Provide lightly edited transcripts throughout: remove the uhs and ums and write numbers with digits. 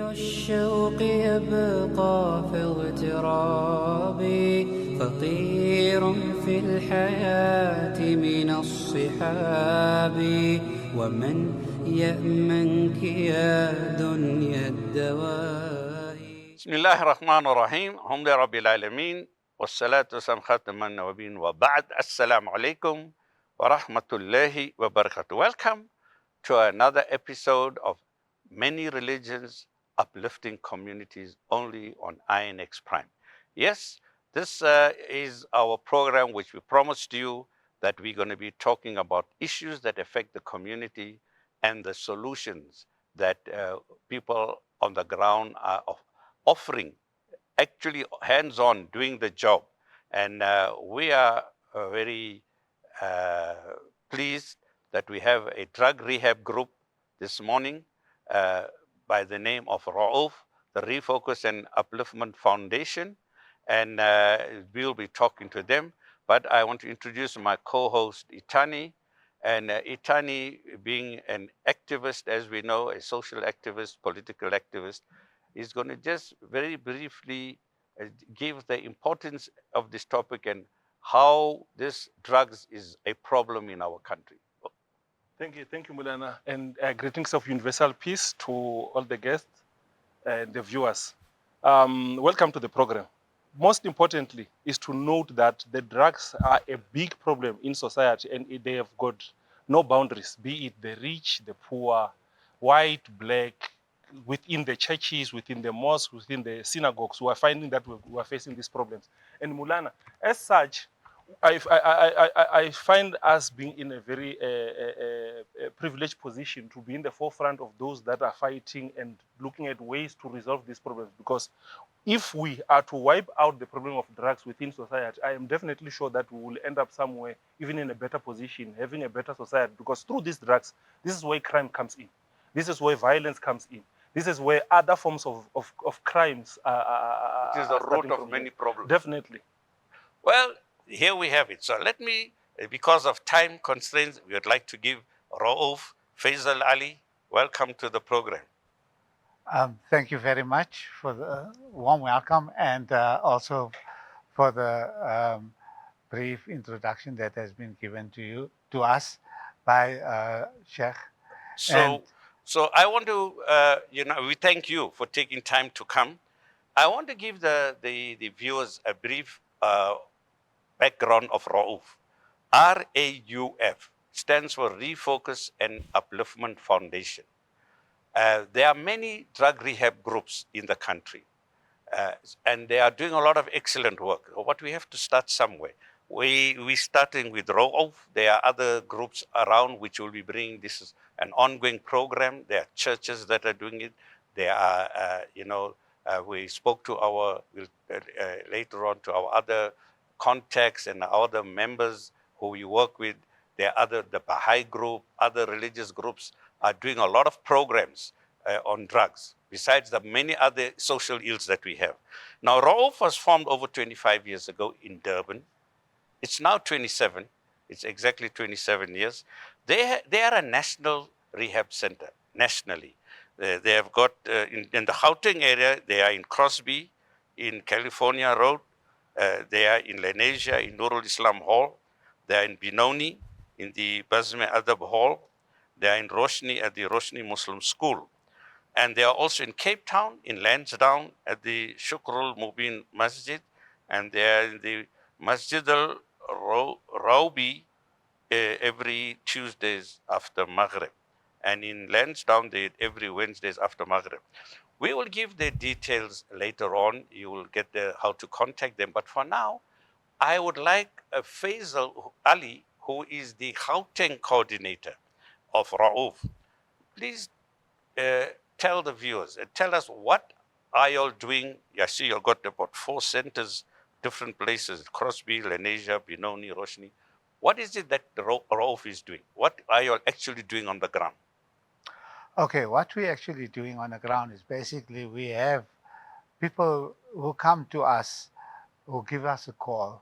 الشوق يبقى في اغترابي فطير في الحياة من الصحاب ومن يأمنك يا دنيا الدواء. بسم الله الرحمن الرحيم. الحمد لله رب العالمين والصلاة والسلام خاتم النبيين وبعد. السلام عليكم ورحمة الله وبركاته. Welcome to another episode of Many Religions Uplifting Communities only on INX Prime. Yes, this is our program which we promised you that we're going to be talking about issues that affect the community and the solutions that people on the ground are offering, actually hands-on doing the job. And we are very pleased that we have a drug rehab group this morning by the name of Rauf, the Refocus and Upliftment Foundation. And we'll be talking to them. But I want to introduce my co-host, Itani. And Itani, being an activist, as we know, a social activist, political activist, is going to just very briefly give the importance of this topic and how this drugs is a problem in our country. Thank you, Mulana, and greetings of universal peace to all the guests and the viewers. Welcome to the program. Most importantly is to note that the drugs are a big problem in society and they have got no boundaries, be it the rich, the poor, white, black, within the churches, within the mosques, within the synagogues. We are finding that we are facing these problems. And Mulana, as such, I find us being in a very privileged position to be in the forefront of those that are fighting and looking at ways to resolve these problems. Because if we are to wipe out the problem of drugs within society, I am definitely sure that we will end up somewhere, even in a better position, having a better society. Because through these drugs, this is where crime comes in. This is where violence comes in. This is where other forms of crimes are. It is the root of many problems. Definitely. Well, here we have it. So let me, because of time constraints, we would like to give Rauf Faisal Ali, welcome to the program. Thank you very much for the warm welcome and also for the brief introduction that has been given to us by Sheikh. So I want to, we thank you for taking time to come. I want to give the viewers a brief background of Rauf. RAUF stands for Refocus and Upliftment Foundation. There are many drug rehab groups in the country, and they are doing a lot of excellent work. But we have to start somewhere. We're starting with Rauf. There are other groups around which will be bringing this is an ongoing program. There are churches that are doing it. There are, we spoke to later on to our other contacts and other members who we work with. There are the Baha'i group, other religious groups are doing a lot of programs on drugs, besides the many other social ills that we have. Now, Rauf was formed over 25 years ago in Durban. It's now 27. It's exactly 27 years. They are a national rehab center, nationally. They have got, in the Gauteng area, they are in Crosby, in California Road. They are in Lenasia, in Nurul Islam Hall. They are in Benoni, in the Bazme Adab Hall. They are in Roshni at the Roshni Muslim School. And they are also in Cape Town, in Lansdowne, at the Shukrul Mubin Masjid. And they are in the Masjid al-Rawbi every Tuesdays after Maghrib. And in Lansdowne, every Wednesdays after Maghrib. We will give the details later on. You will get how to contact them. But for now, I would like Faisal Ali, who is the Gauteng coordinator of Rauf. Please tell the viewers, tell us what are you all doing. I see you've got about 4 centers, different places, Crosby, Lenasia, Benoni, Roshni. What is it that Rauf is doing? What are you all actually doing on the ground? Okay, what we're actually doing on the ground is basically we have people who come to us, who give us a call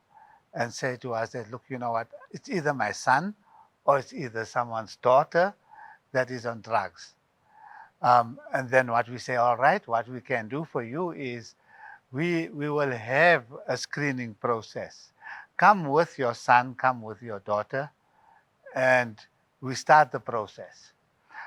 and say to us that, look, you know what, it's either my son or it's either someone's daughter that is on drugs. And then what we say, all right, what we can do for you is we will have a screening process. Come with your son, come with your daughter, and we start the process.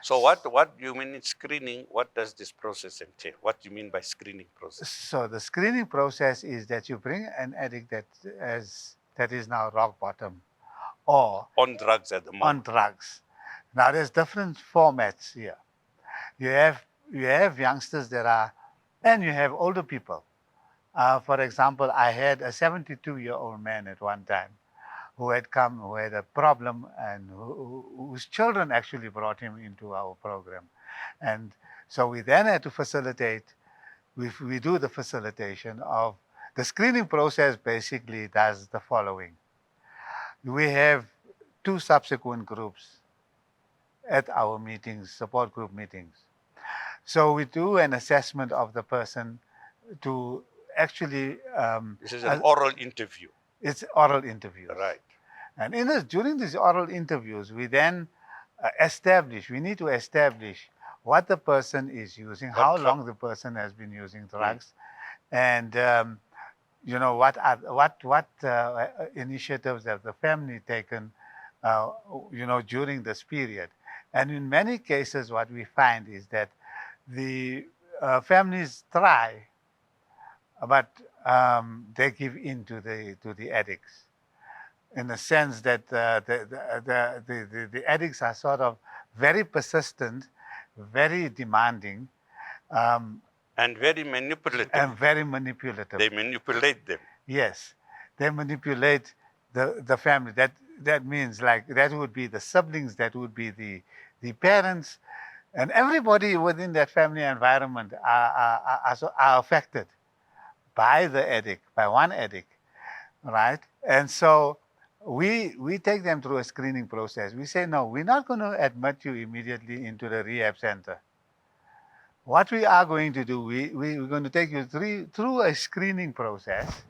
So what you mean in screening? What does this process entail? What do you mean by screening process? So the screening process is that you bring an addict that is now rock bottom or On drugs at the on moment. drugs. Now there's different formats here. You have youngsters that are, and you have older people. For example, I had a 72-year-old man at one time who had come, who had a problem, and whose children actually brought him into our program. And so we then had to facilitate, we do the facilitation of, the screening process basically does the following. We have 2 subsequent groups at our meetings, support group meetings. So we do an assessment of the person to actually, This is an oral interview. it's oral interviews. Right. And during these oral interviews, we then we need to establish what the person is using, how long the person has been using drugs, and you know, what initiatives have the family taken, you know, during this period. And in many cases, what we find is that the families try, but they give in to the addicts, in the sense that the addicts are sort of very persistent, very demanding, and very manipulative. and very manipulative. They manipulate them. Yes, they manipulate the family. That means, like, that would be the siblings, that would be the parents, and everybody within that family environment are affected by the addict, by one addict, right? And so we take them through a screening process. We say, no, we're not going to admit you immediately into the rehab center. What we are going to do, we're going to take you through a screening process.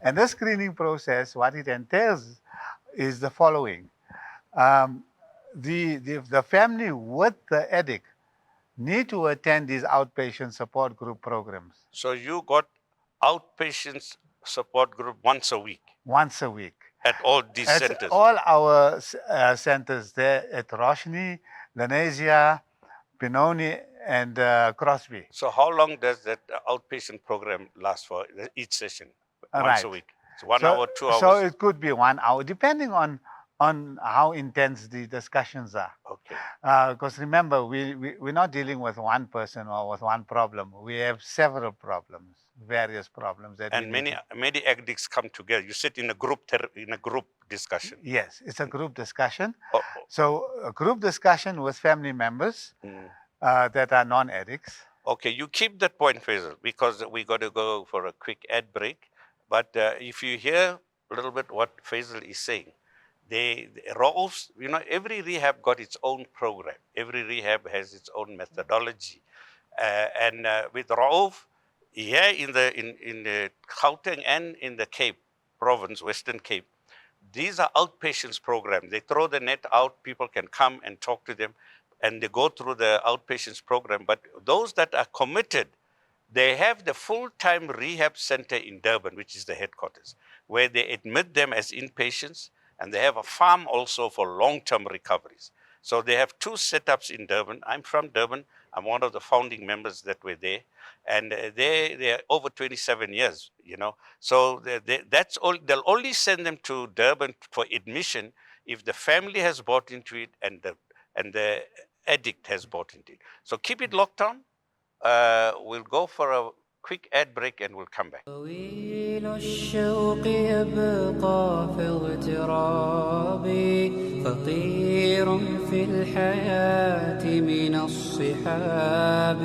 And this screening process, what it entails is the following. The family with the addict need to attend these outpatient support group programs. So you got outpatient support group once a week? Once a week. At all these at centers? All our centers there at Roshni, Lenasia, Benoni, and Crosby. So how long does that outpatient program last for each session? Once a week? So 1 hour, 2 hours? So it could be 1 hour, depending on how intense the discussions are. Okay. Because remember, we're not dealing with one person or with one problem. We have several problems, various problems. And many addicts come together. You sit in a group discussion. Yes, it's a group discussion. So a group discussion with family members that are non-addicts. Okay, you keep that point, Faisal, because we got to go for a quick ad break. But if you hear a little bit what Faisal is saying, Rauf's, you know, every rehab got its own program. Every rehab has its own methodology. And with Rauf, here in the Gauteng and in the Cape province, Western Cape, these are outpatients programs. They throw the net out, people can come and talk to them, and they go through the outpatients program. But those that are committed, they have the full-time rehab center in Durban, which is the headquarters, where they admit them as inpatients, and they have a farm also for long-term recoveries. So they have 2 setups in Durban. I'm from Durban. I'm one of the founding members that were there. And they're over 27 years, you know. So that's all. They'll only send them to Durban for admission if the family has bought into it and the addict has bought into it. So keep it locked on. We'll go for a quick ad break and we'll come back. طويل الشوق يبقى في اغترابي فطير في الحياة من الصحاب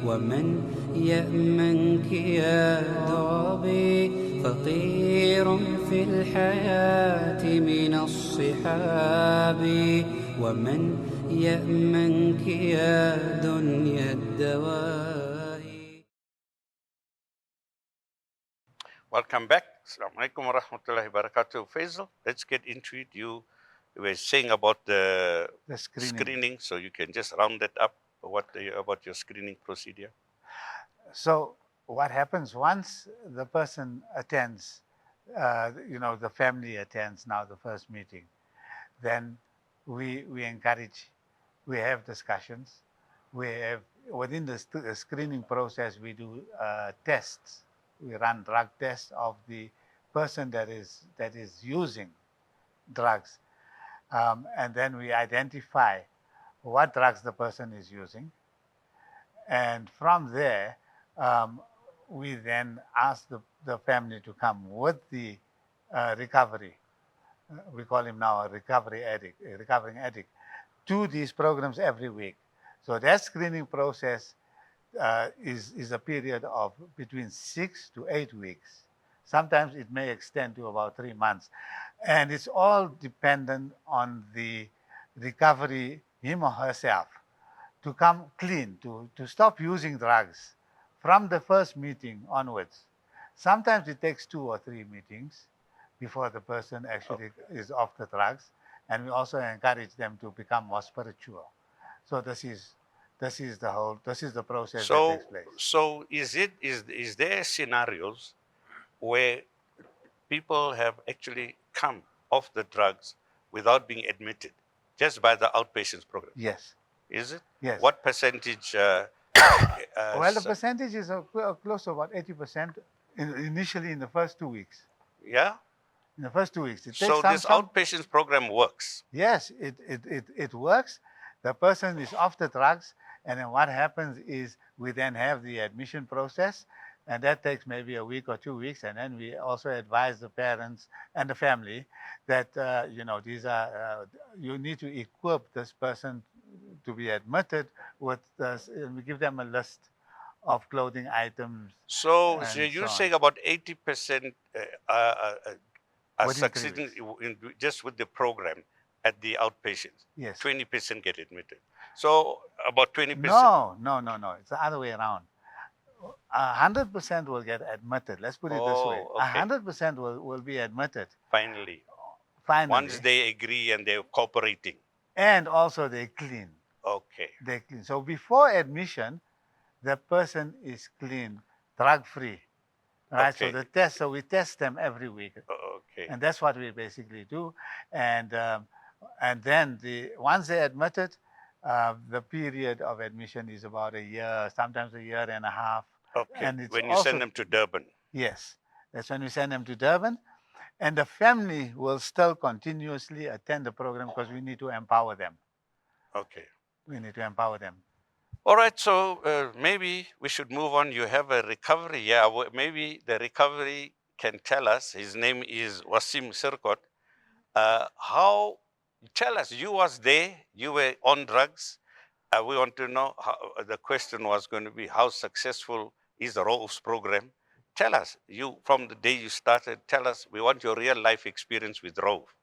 ومن يأمنك يا دربي فطير في الحياة من الصحاب ومن يأمنك يا دنيا الدواء. Welcome back. Assalamu alaikum wa rahmatullahi wa barakatuh. Faisal, let's get into it. You were saying about the screening, so you can just round that up. about your screening procedure? So what happens once the person attends, the family attends now the first meeting, then we encourage, we have discussions, we have within the screening process we do tests, we run drug tests of the person that is using drugs, and then we identify what drugs the person is using, and from there, um, we then ask the family to come with the recovery. We call him now a recovery addict, a recovering addict, to these programs every week. So that screening process is a period of between 6 to 8 weeks. Sometimes it may extend to about 3 months. And it's all dependent on the recovery, him or herself, to come clean, to stop using drugs from the first meeting onwards. Sometimes it takes 2 or 3 meetings before the person actually is off the drugs. And we also encourage them to become more spiritual. So this is the process that takes place. So is there scenarios where people have actually come off the drugs without being admitted, just by the outpatients program? Yes. Is it? Yes. What percentage? Well, the percentage is close to about 80% initially in the first 2 weeks. Yeah. In the first 2 weeks. It takes So this outpatients program works. Yes, it works. The person is off the drugs, and then what happens is we then have the admission process, and that takes maybe a week or 2 weeks, and then we also advise the parents and the family that these are you need to equip this person to be admitted with this, and we give them a list of clothing items. So And you're so saying on. about 80% are Within 3 succeeding weeks. just with the program at the outpatients. Yes. 20% get admitted. So about 20%. No. It's the other way around. 100% will get admitted. Let's put it this way. Oh, okay. 100% will be admitted Finally, finally. once they agree and they're cooperating. And also they clean. Okay. They clean. So before admission, the person is clean, drug-free. Right? Okay. So we test them every week. Okay. And that's what we basically do. And then once they're admitted, the period of admission is about a year, sometimes a year and a half. Okay. And it's When you also, send them to Durban. Yes, that's when we send them to Durban. And the family will still continuously attend the program because we need to empower them. Okay. We need to empower them. All right, so maybe we should move on. You have a recovery. Yeah, maybe the recovery can tell us. His name is Wasim Sirkot. Tell us, you was there, you were on drugs. We want to know, the question was going to be, how successful is the ROUF's program? Tell us, from the day you started, tell us, we want your real life experience with ROUF.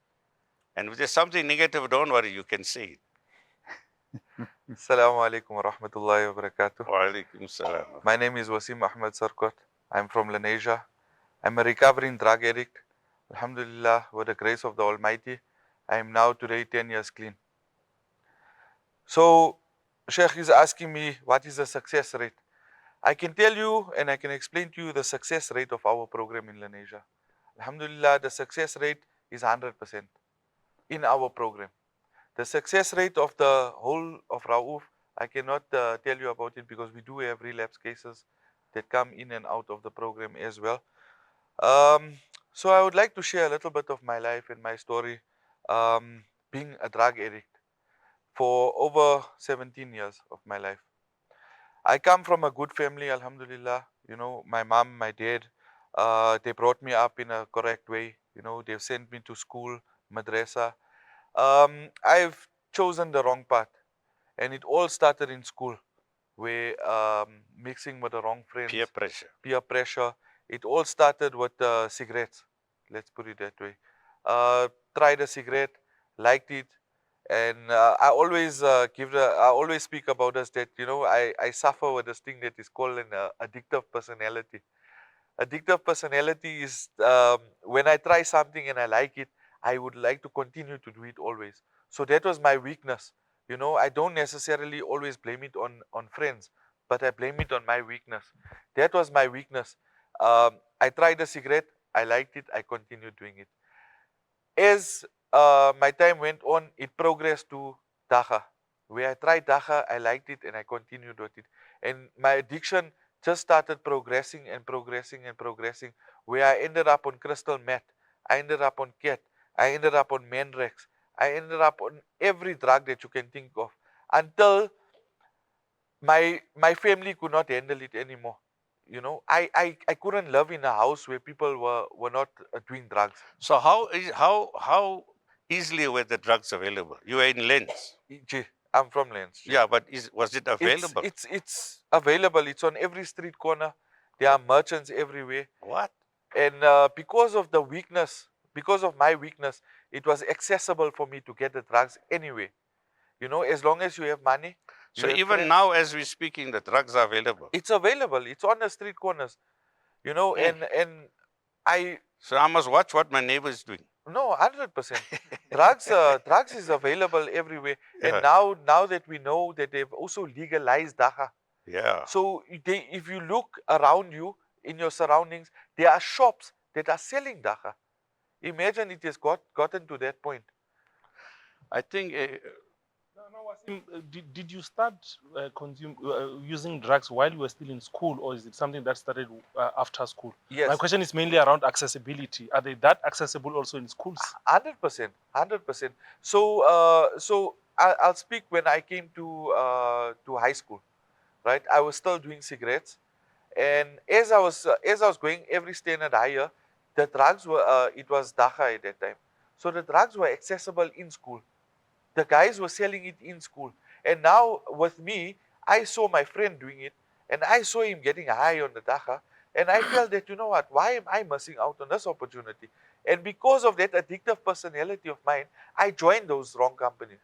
And if there's something negative, don't worry, you can say it. Assalamu alaikum wa rahmatullahi wa barakatuh. Wa alaikum salam. My name is Wasim Ahmed Sarkot. I'm from Lenasia. I'm a recovering drug addict. Alhamdulillah, with the grace of the Almighty, I am now today 10 years clean. So, Sheikh is asking me, what is the success rate? I can tell you and I can explain to you the success rate of our program in Lenasia. Alhamdulillah, the success rate is 100% in our program. The success rate of the whole of Rauf, I cannot tell you about it because we do have relapse cases that come in and out of the program as well. So I would like to share a little bit of my life and my story, being a drug addict for over 17 years of my life. I come from a good family, alhamdulillah. You know, my mom, my dad, they brought me up in a correct way. You know, they've sent me to school, madrasa. I've chosen the wrong path, and it all started in school, where mixing with the wrong friends, peer pressure. It all started with cigarettes. Let's put it that way. Tried a cigarette, liked it, and I always I always speak about this, that I suffer with this thing that is called an addictive personality. Addictive personality is when I try something and I like it, I would like to continue to do it always. So that was my weakness. You know, I don't necessarily always blame it on friends, but I blame it on my weakness. That was my weakness. I tried a cigarette, I liked it, I continued doing it. As my time went on, it progressed to Dacha. Where I tried Dacha, I liked it, and I continued with it. And my addiction just started progressing and progressing and progressing, where I ended up on crystal meth, I ended up on cat, I ended up on Manrex, I ended up on every drug that you can think of, until my family could not handle it anymore. You know, I couldn't live in a house where people were not doing drugs. So how easily were the drugs available? You were in Lens. I'm from Lens. Yeah, but was it available? It's available. It's on every street corner. There are merchants everywhere. What? And because of the weakness, because of my weakness, it was accessible for me to get the drugs anyway. You know, as long as you have money. So even now, as we're speaking, the drugs are available. It's available. It's on the street corners. You know, and I. So I must watch what my neighbor is doing. No, 100%. Drugs is available everywhere. Yeah. And now that we know that they've also legalized Dacha. Yeah. So if you look around you, in your surroundings, there are shops that are selling Dacha. Imagine it has gotten to that point. I think. Wasim, did you start using drugs while you were still in school, or is it something that started after school? Yes. My question is mainly around accessibility. Are they that accessible also in schools? 100%. So I'll speak when I came to high school, right? I was still doing cigarettes, and as I was going every standard higher, the drugs were it was Dacha at that time, so the drugs were accessible in school. The guys were selling it in school. And now with me, I saw my friend doing it, and I saw him getting high on the Dacha, and I felt that, you know what, why am I missing out on this opportunity? And because of that addictive personality of mine, I joined those wrong companies.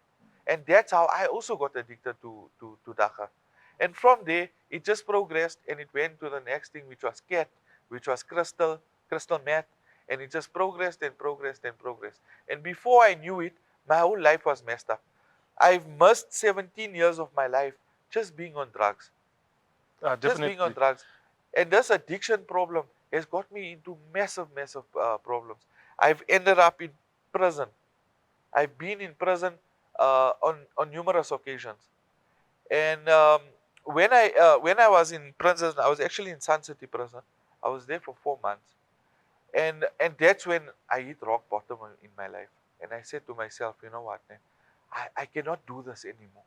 And that's how I also got addicted to Dacha. And from there, it just progressed, and it went to the next thing, which was cat, which was crystal meth, and it just progressed and progressed and progressed. And before I knew it, my whole life was messed up. I've missed 17 years of my life just being on drugs. Just being on drugs. And this addiction problem has got me into massive problems. I've ended up in prison. I've been in prison on numerous occasions. And when I was in prison, I was actually in Sun City prison. I was there for 4 months. And that's when I hit rock bottom in my life. And I said to myself, you know what, man, I cannot do this anymore.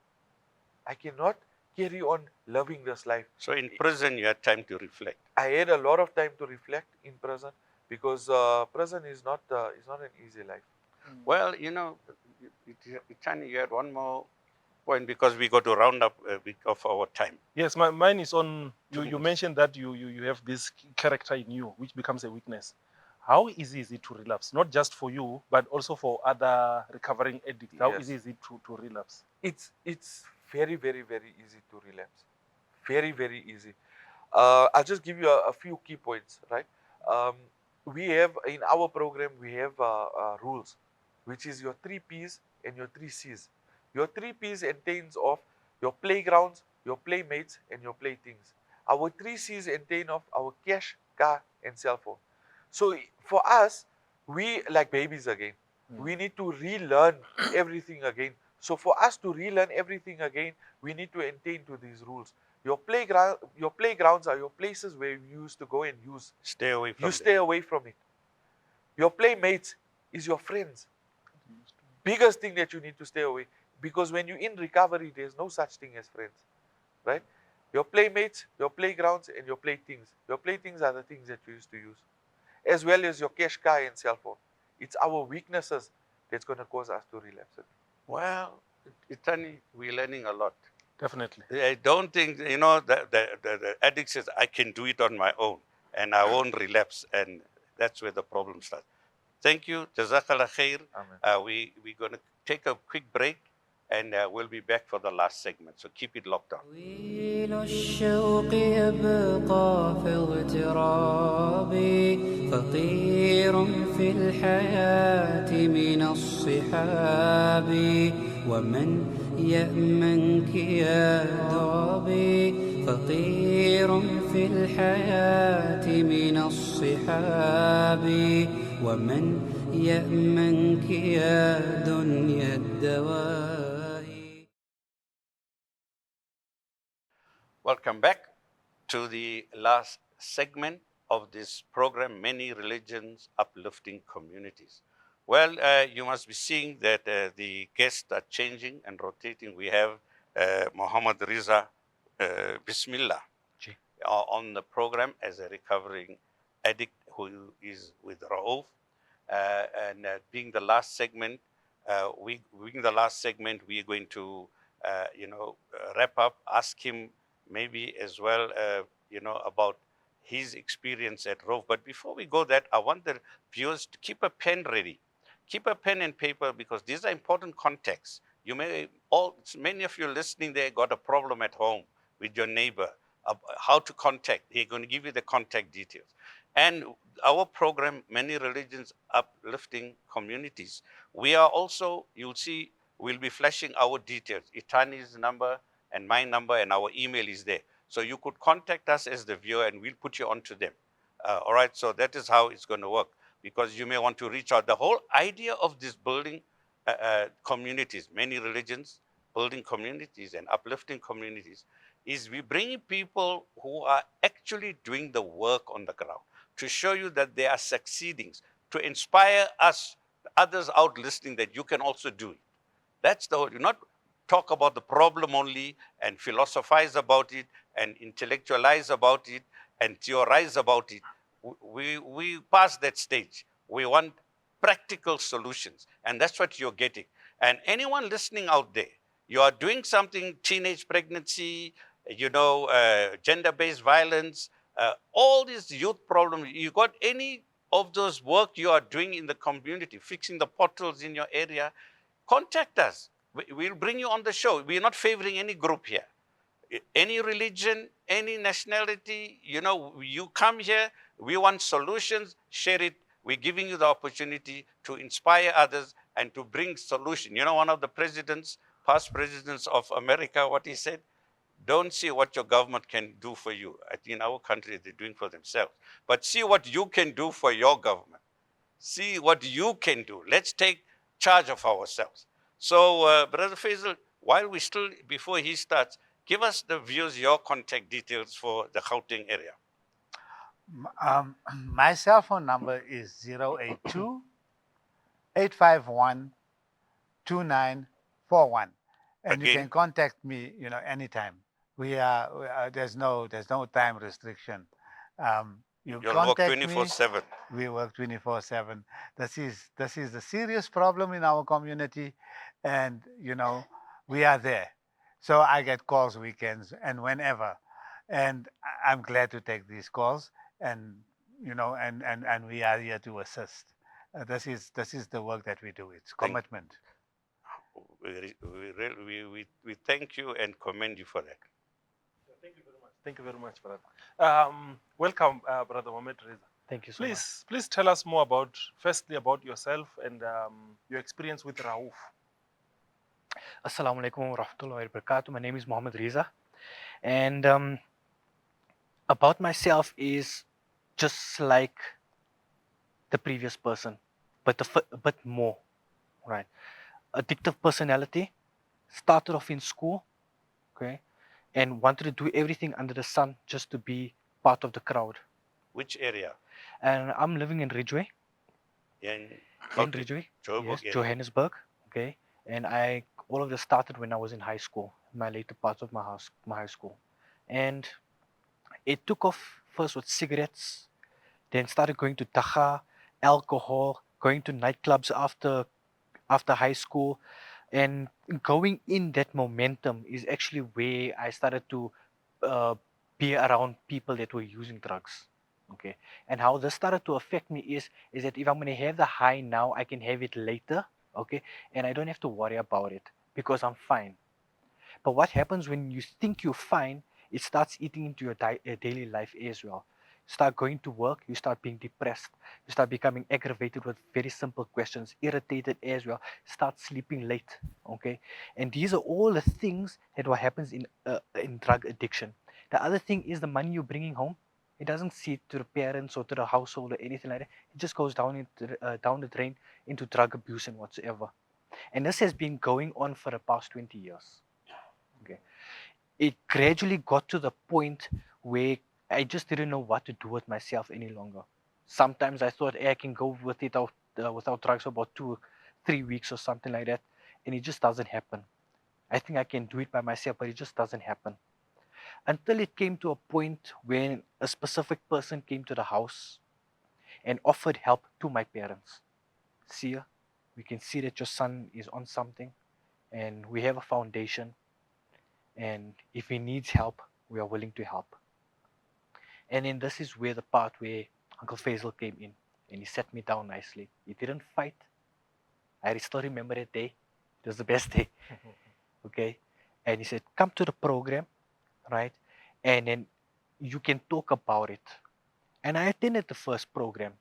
I cannot carry on loving this life. So in prison, you had time to reflect. I had a lot of time to reflect in prison, because prison is not an easy life. Well, you know, Itani, you had one more point, because we got to round up a bit of our time. Yes, mine is on, you mentioned that you have this character in you, which becomes a weakness. How easy is it to relapse? Not just for you, but also for other recovering addicts. How easy is it to relapse? It's very, very, very easy to relapse. Very, very easy. I'll just give you a few key points, right? We have, in our program, we have rules, which is your 3 Ps and your 3 Cs. Your 3 Ps entails of your playgrounds, your playmates, and your playthings. Our 3 Cs entail of our cash, car, and cell phone. So for us, we like babies again. We need to relearn everything again. So for us to relearn everything again, we need to attain to these rules. Your playgrounds are your places where you used to go and use. Stay away from it. You stay away from it. Your playmates is your friends. Biggest thing that you need to stay away. Because when you're in recovery, there's no such thing as friends, right? Your playmates, your playgrounds, and your playthings. Your playthings are the things that you used to use, as well as your cash, car, and cell phone. It's our weaknesses that's going to cause us to relapse. Well, Itani, we're learning a lot. Definitely. I don't think, you know, the addict says, I can do it on my own, and I won't relapse, and that's where the problem starts. Thank you. Jazakallah khair. We're going to take a quick break, and we'll be back for the last segment. So keep it locked on. طويل الشوق يبقى في اغترابي فطير في الحياة من الصحاب ومن يأمنك يا دربي فطير في الحياة من الصحاب ومن يأمنك يا دنيا الدواهي. Welcome back to the last segment of this program, Many Religions, Uplifting Communities. Well, you must be seeing that the guests are changing and rotating. We have Muhammad Riza Bismillah on the program as a recovering addict who is with Raouf. And being the last segment, we are going to, wrap up, ask him maybe as well, about his experience at Raouf. But before we go that, I want the viewers to keep a pen ready. Keep a pen and paper because these are important contexts. Many of you listening there got a problem at home with your neighbor, how to contact. They're going to give you the contact details. And our program, Many Religions, Uplifting Communities, we are also, you'll see, we'll be flashing our details. Itani's number and my number and our email is there. So you could contact us as the viewer and we'll put you onto them. All right, so that is how it's going to work because you may want to reach out. The whole idea of this building communities, many religions, building communities and uplifting communities is we bring people who are actually doing the work on the ground to show you that they are succeeding, to inspire us, others out listening that you can also do it. That's the whole, you not talk about the problem only and philosophize about it and intellectualize about it and theorize about it. We pass that stage. We want practical solutions, and that's what you're getting. And anyone listening out there, you are doing something, teenage pregnancy, gender-based violence, all these youth problems, you got any of those work you are doing in the community, fixing the potholes in your area, contact us. We'll bring you on the show. We're not favoring any group here. Any religion, any nationality, you come here, we want solutions, share it. We're giving you the opportunity to inspire others and to bring solution. One of the past presidents of America, what he said, don't see what your government can do for you. I think in our country, they're doing for themselves. But see what you can do for your government. See what you can do. Let's take charge of ourselves. So, Brother Faisal, before he starts, give us the viewers your contact details for the Gauteng area. My cell phone number is 082 851 2941. And you can contact me, anytime. There's no time restriction. You'll work 24/7. We work 24/7. This is a serious problem in our community, and we are there. So I get calls weekends and whenever, and I'm glad to take these calls. And and we are here to assist. This is the work that we do. It's commitment. We thank you and commend you for that. Thank you very much. Thank you very much, brother. Welcome, Brother Mohammed Reza. Thank you so much. Please tell us more firstly about yourself and your experience with Raouf. Assalamu alaikum wa rahmatullahi wa barakatuh. My name is Mohammed Reza. And about myself is just like the previous person, but more, right? Addictive personality, started off in school, okay, and wanted to do everything under the sun just to be part of the crowd. Which area? And I'm living in Ridgeway. In Ridgeway, yes, Johannesburg, okay. And all of this started when I was in high school, my later parts of my high school. And it took off first with cigarettes, then started going to dacha, alcohol, going to nightclubs after high school. And going in that momentum is actually where I started to be around people that were using drugs. Okay. And how this started to affect me is that if I'm going to have the high now, I can have it later. Okay. And I don't have to worry about it because I'm fine. But what happens when you think you're fine, it starts eating into your daily life as well. Start going to work, you start being depressed. You start becoming aggravated with very simple questions, irritated as well. Start sleeping late, okay? And these are all the things that what happens in drug addiction. The other thing is the money you're bringing home. It doesn't see to the parents or to the household or anything like that. It just goes down the drain into drug abuse and whatsoever. And this has been going on for the past 20 years. Okay. It gradually got to the point where I just didn't know what to do with myself any longer. Sometimes I thought, hey, I can go with it without drugs for about 2-3 weeks or something like that, and it just doesn't happen. I think I can do it by myself, but it just doesn't happen. Until it came to a point when a specific person came to the house and offered help to my parents. See, we can see that your son is on something, and we have a foundation, and if he needs help, we are willing to help. And then this is where the part where Uncle Faisal came in, and he sat me down nicely. He didn't fight. I still remember that day. It was the best day. Okay? And he said, come to the program, right? And then you can talk about it. And I attended the first program.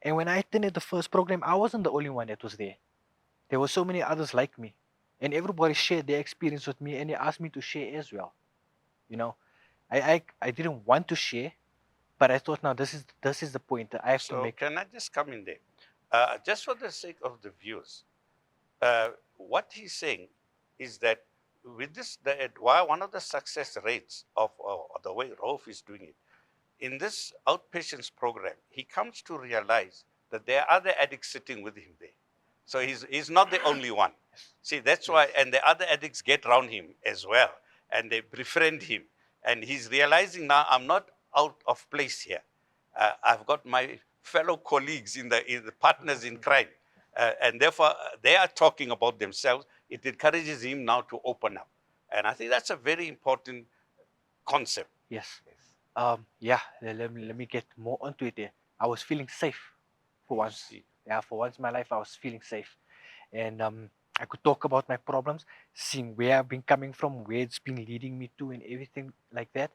And when I attended the first program, I wasn't the only one that was there. There were so many others like me. And everybody shared their experience with me, and they asked me to share as well. You know, I didn't want to share, but I thought, now this is the point that I have to make. So can I just come in there? Just for the sake of the viewers, what he's saying is that with this, one of the success rates of the way Rauf is doing it, in this outpatients program, he comes to realize that there are other addicts sitting with him there. So he's not the only one. See, that's why, and the other addicts get around him as well, and they befriend him. And he's realizing now, I'm not out of place here. I've got my fellow colleagues in the partners in crime. And therefore, they are talking about themselves. It encourages him now to open up. And I think that's a very important concept. Yes. Yeah, let me get more onto it there. I was feeling safe for once. Yeah, for once in my life, I was feeling safe. And I could talk about my problems, seeing where I've been coming from, where it's been leading me to, and everything like that.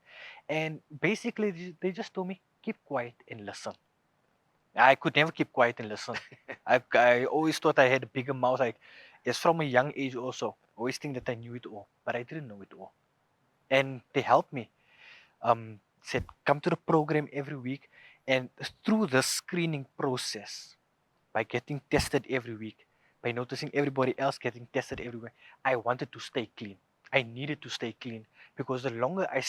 And basically, they just told me, keep quiet and listen. I could never keep quiet and listen. I always thought I had a bigger mouth. It's from a young age also. Always think that I knew it all, but I didn't know it all. And they helped me. Said, come to the program every week. And through the screening process, by getting tested every week, by noticing everybody else getting tested everywhere, I wanted to stay clean. I needed to stay clean, because the longer I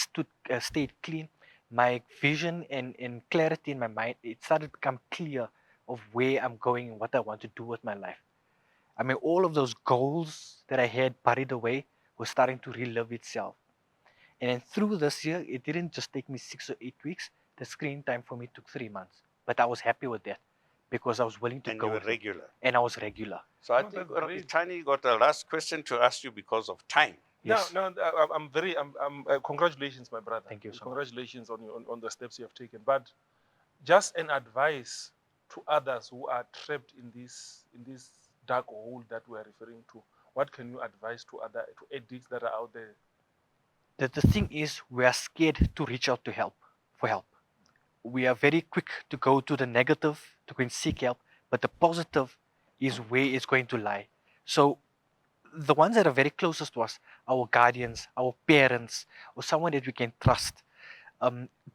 stayed clean, my vision and clarity in my mind, it started to become clear of where I'm going and what I want to do with my life. I mean, all of those goals that I had buried away were starting to relive itself. And then through this year, it didn't just take me 6 or 8 weeks. The screen time for me took 3 months. But I was happy with that, because I was willing to go. And you were regular. And I was regular. So I think Tiny got a last question to ask you because of time. Yes. No, congratulations, my brother. Thank you so much. Congratulations on the steps you have taken. But just an advice to others who are trapped in this dark hole that we are referring to. What can you advise to addicts that are out there? The thing is, we are scared to reach out for help. We are very quick to go to the negative, to go and seek help, but the positive is where it's going to lie. So the ones that are very closest to us, our guardians, our parents, or someone that we can trust,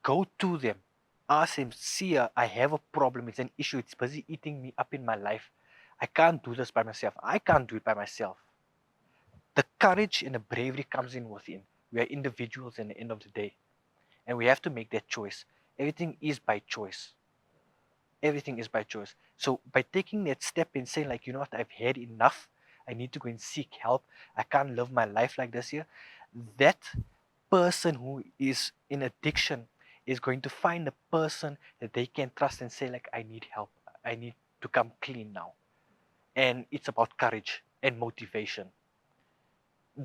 go to them, ask them, see, I have a problem, it's an issue, it's busy eating me up in my life. I can't do this by myself. I can't do it by myself. The courage and the bravery comes in within. We are individuals at the end of the day, and we have to make that choice. Everything is by choice. Everything is by choice. So by taking that step and saying, like, you know what, I've had enough, I need to go and seek help, I can't live my life like this here, that person who is in addiction is going to find a person that they can trust and say, like, I need help, I need to come clean now. And it's about courage and motivation.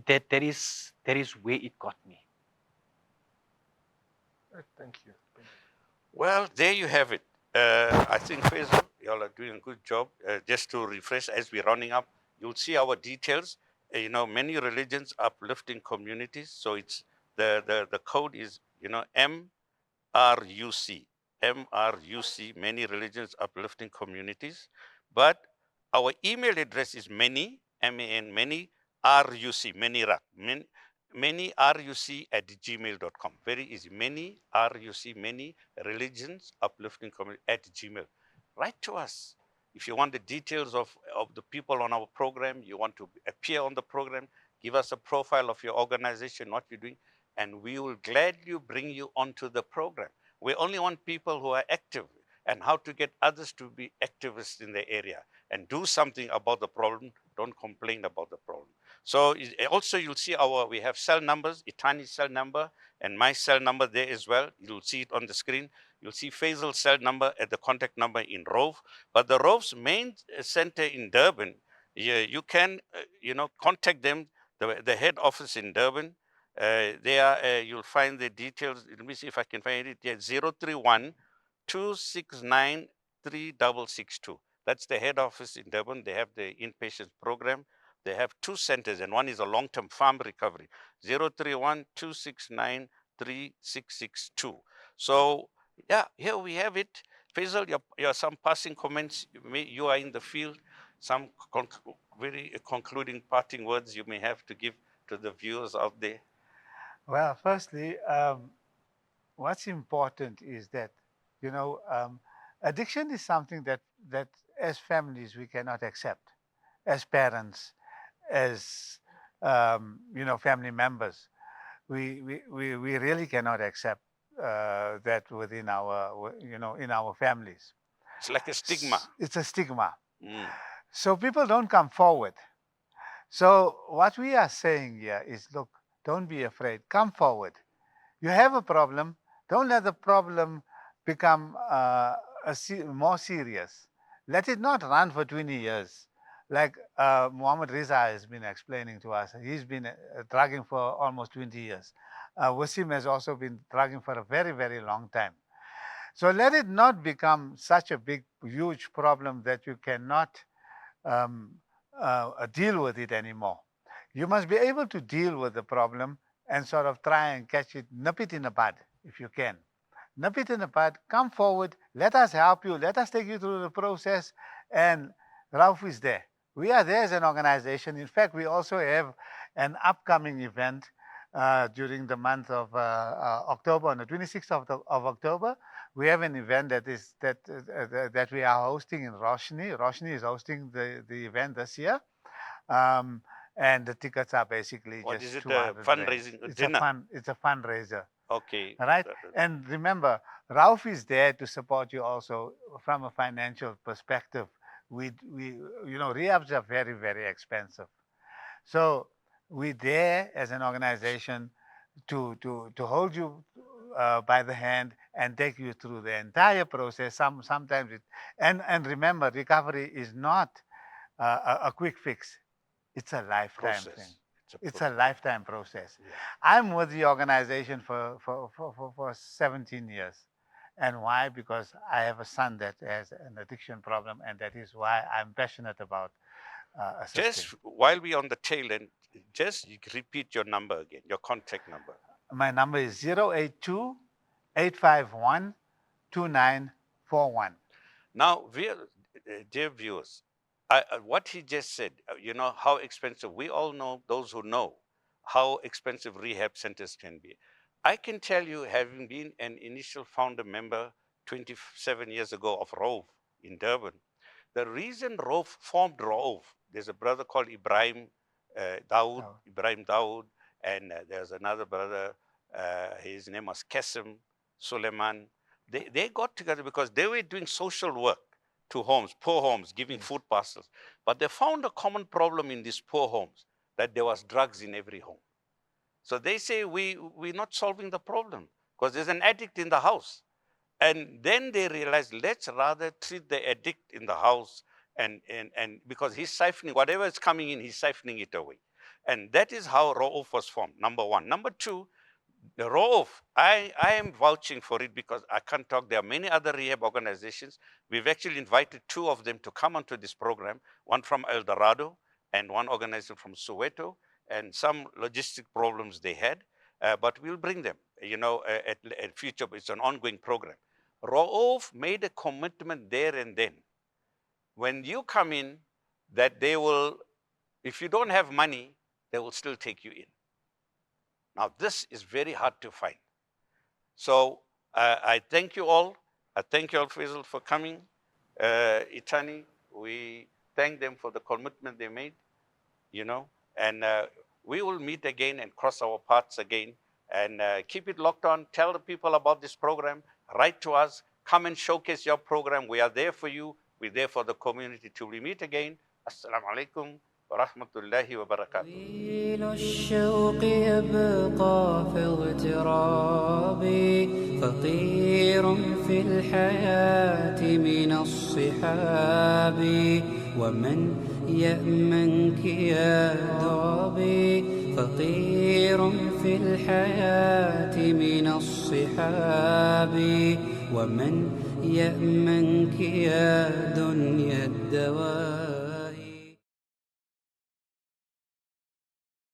That is where it got me. Thank you. Well, there you have it. I think, Faisal, you all are doing a good job. Just to refresh, as we're running up, you'll see our details. Many religions uplifting communities. So it's the code is, MRUC MRUC, Many Religions Uplifting Communities. But our email address is many, M-A-N, many, RUC, many, many RUC at gmail.com. Very easy. Many RUC, Many Religions Uplifting Community at gmail. Write to us. If you want the details of the people on our program, you want to appear on the program, give us a profile of your organization, what you're doing, and we will gladly bring you onto the program. We only want people who are active and how to get others to be activists in the area and do something about the problem. Don't complain about the problem. So also you'll see we have cell numbers, Itani's cell number and my cell number there as well. You'll see it on the screen. You'll see Faisal's cell number at the contact number in Rove. But the Rove's main center in Durban, you can contact them, the head office in Durban. You'll find the details. Let me see if I can find it. Yeah, 031 269 3662. That's the head office in Durban. They have the inpatient program. They have two centers, and one is a long-term farm recovery. 031 269 3662. So, yeah, here we have it. Faisal, your some passing comments. You are in the field. Some very concluding parting words you may have to give to the viewers out there. Well, firstly, what's important is that, addiction is something that as families we cannot accept, as parents, as family members. We really cannot accept that within our, in our families. It's like a stigma. It's a stigma. So people don't come forward. So what we are saying here is, look, don't be afraid. Come forward. You have a problem. Don't let the problem become more serious. Let it not run for 20 years. Like Muhammad Riza has been explaining to us. He's been drugging for almost 20 years. Wasim has also been drugging for a very, very long time. So let it not become such a big, huge problem that you cannot deal with it anymore. You must be able to deal with the problem and sort of try and catch it, nip it in the bud, if you can. Nip it in the bud, come forward, let us help you, let us take you through the process, and Rauf is there. We are there as an organization. In fact, we also have an upcoming event during the month of October, on the 26th of October. We have an event that we are hosting in Roshni. Roshni is hosting the event this year. And the tickets are basically what just is it, a fundraising dinner? It's a fundraiser. Okay. Right? And remember, Rauf is there to support you also from a financial perspective. Rehabs are very, very expensive. So we're there as an organization to hold you by the hand and take you through the entire process. Sometimes and remember, recovery is not a quick fix. It's a lifetime thing. It's a lifetime process. Yeah. I'm with the organization for 17 years. And why? Because I have a son that has an addiction problem, and that is why I'm passionate about assisting. Just while we're on the tail end, just repeat your number again, your contact number. My number is 082 851 2941. Now, dear viewers, what he just said, how expensive, we all know, those who know, how expensive rehab centers can be. I can tell you, having been an initial founder member 27 years ago of Rove in Durban, the reason Rove formed Rove, there's a brother called Ibrahim Dawood, and there's another brother, his name was Qasim Suleiman. They got together because they were doing social work to homes, poor homes, giving food parcels. But they found a common problem in these poor homes, that there was drugs in every home. So they say, we're not solving the problem because there's an addict in the house. And then they realized, let's rather treat the addict in the house and because he's siphoning, whatever is coming in, he's siphoning it away. And that is how Roof was formed, number one. Number two, the Roof, I am vouching for it because I can't talk. There are many other rehab organizations. We've actually invited two of them to come onto this program, one from El Dorado and one organization from Soweto, and some logistic problems they had, but we'll bring them, at future. It's an ongoing program. Ra'uf made a commitment there and then. When you come in, that they will, if you don't have money, they will still take you in. Now, this is very hard to find. So I thank you all. I thank you all, Faisal, for coming. Itani, we thank them for the commitment they made, and we will meet again and cross our paths again, and keep it locked on. Tell the people about this program. Write to us. Come and showcase your program. We are there for you. We're there for the community. Till we meet again. Assalamu alaikum wa rahmatullahi wa barakatuh. طويل الشوق يبقى في اغترابي فطير في الحياة من الصحاب ومن يأمنك يا دربي فطير في الحياة من الصحاب ومن يأمنك يا دنيا الدواب